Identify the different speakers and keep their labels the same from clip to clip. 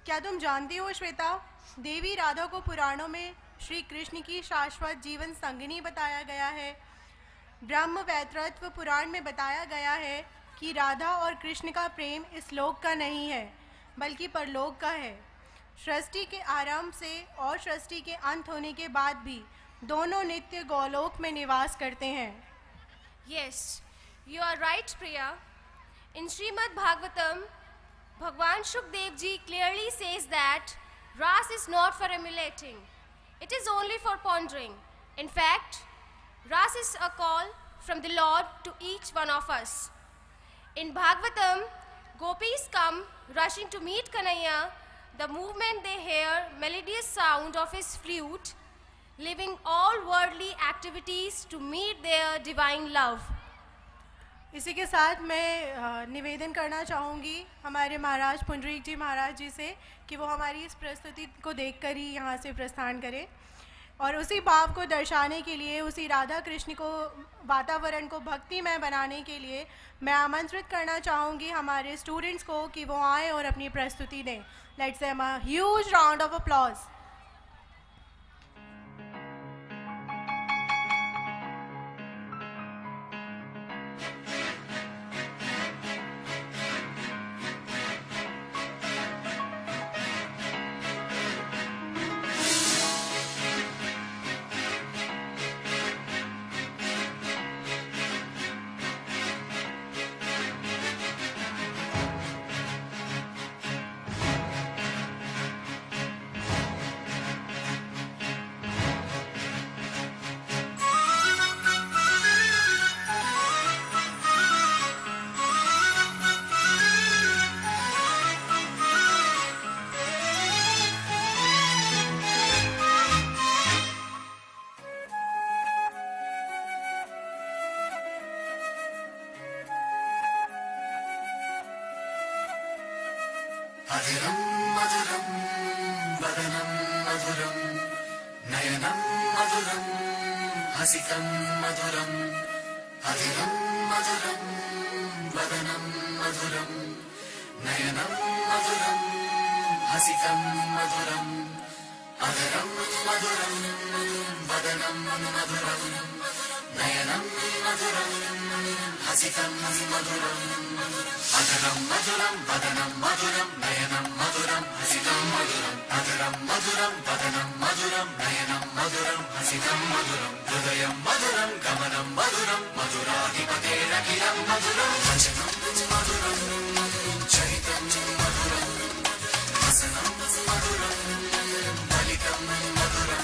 Speaker 1: क्या तुम जानती हो श्वेता, देवी राधा को पुराणों में श्री कृष्ण की शाश्वत जीवन संगिनी बताया गया है। ब्रह्म वैतृत्व पुराण में बताया गया है कि राधा और कृष्ण का प्रेम इस लोक का नहीं है बल्कि परलोक का है। सृष्टि के आरंभ से और सृष्टि के अंत होने के बाद भी दोनों नित्य गोलोक में निवास करते हैं।
Speaker 2: Yes, you are right, Priya. In Srimad Bhagavatam, Bhagwan Shukdev ji clearly says that Ras is not for emulating. It is only for pondering. In fact, Ras is a call from the Lord to each one of us. In Bhagavatam, gopis come rushing to meet Kanhaiya. The moment they hear melodious sound of his flute, leaving all worldly activities to meet their divine love.
Speaker 1: इसी के साथ मैं निवेदन करना चाहूँगी हमारे महाराज पुंडरीक जी महाराज जी से कि वो हमारी इस प्रस्तुति को देखकर ही यहाँ से प्रस्थान करें और उसी भाव को दर्शाने के लिए, उसी राधा कृष्ण को वातावरण को भक्तिमय बनाने के लिए मैं आमंत्रित करना चाहूँगी हमारे स्टूडेंट्स को कि वो आएँ और अपनी प्रस्तुति दें। Let's say a huge round of applause.
Speaker 3: मधुरं मधुरं वदनं मधुरं नयनं मधुरं हसितं मधुरं मधुरं मधुरं वदनं मधुरं नयनं मधुरं हसितं मधुरं मधुरं मधुरं वदनं मधुरं नयनं मधुरं हसितं मधुरं मधुरं मधुरं वदनं मधुरं नयनं मधुरं हसितं मधुरं मधुरं मधुरं वदनं मधुरं नयनं मधुरं हसितं मधुरं हृदयं मधुरं गमनं मधुरं मधुराधिपतेरखिलं मधुरं वचनं मधुरं चरितं मधुरं वसनं मधुरं फलितं मधुरं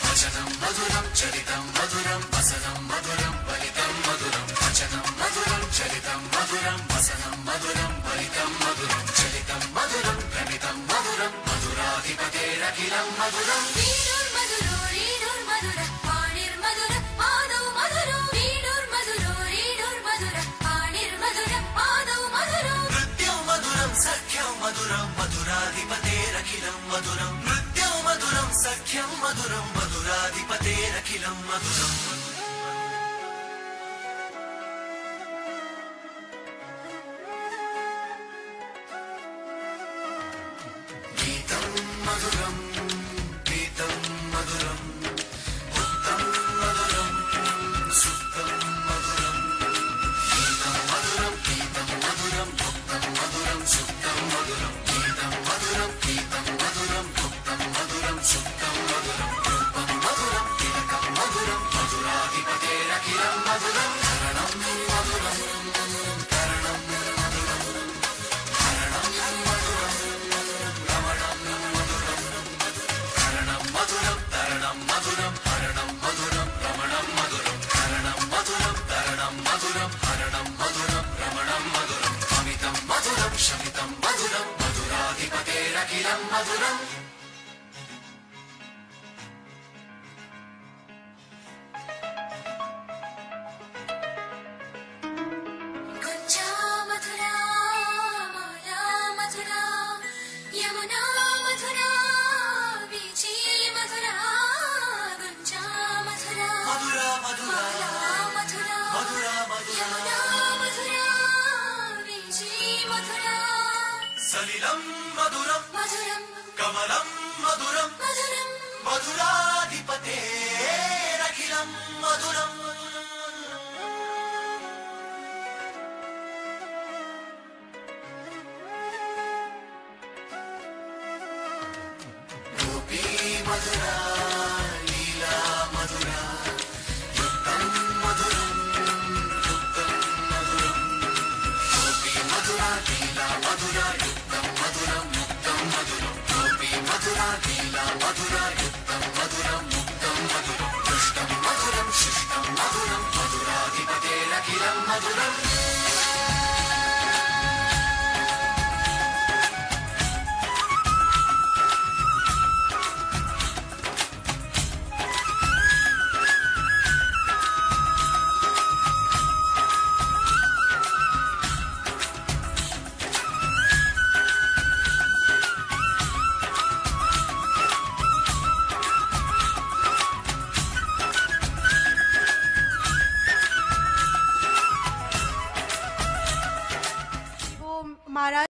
Speaker 3: वचनं मधुरं चरितं मधुरं वसनं मधुरं फलितं मधुरं वचनं मधुरं चरितं मधुरं वसनं मधुरं फलितं मधुरं चलितं मधुरं भ्रमितं मधुरं मधुराधिपतेरखिलं मधुरं मधुरं मधुराधिपतेरखिलं मधुरं नृत्यं मधुरं सख्यं मधुरं मधुराधिपतेरखिलं मधुरं गीतं मधुरं गीतं मधुरं उत्तम मधुरं सुप्तं मधुरं गीतं मधुरं गीतं मधुरं उत्तम मधुरं सुप्तं मधुरं गीतं मधुरं गीतं मधुरं उत्तम मधुरं सुप्तं मधुरं रूपं मधुरं तिलकं मधुरं मधुराधिपतेरखिलं मधुरं करणं मधुरं करणं मधुरं करणं मधुरं रमणं मधुरं करणं मधुरं तरणं मधुरं हरणं मधुरं रमणं मधुरं करणं मधुरं तरणं मधुरं हरणं मधुरं रमणं मधुरं अमितं मधुरं शमितं मधुरं मधुराधिपतेरखिलं मधुरम् सलिलं मधुरं निर्मलं मधुरं मधुराधिपतेरखिलं मधुरम् गोपी मधुरा लीला मधुरा युक्तं मधुरं गोपी मधुरा लीला मधुरा युक्तं मधुरं मुक्तं मधुरं गोपी मधुरा लीला मधुरा युक्तं मधुरं मुक्तं मधुरं दुष्टं मधुरं शिष्टं मधुरं मधुराधिपतेरखिलं मधुरम्
Speaker 1: महाराज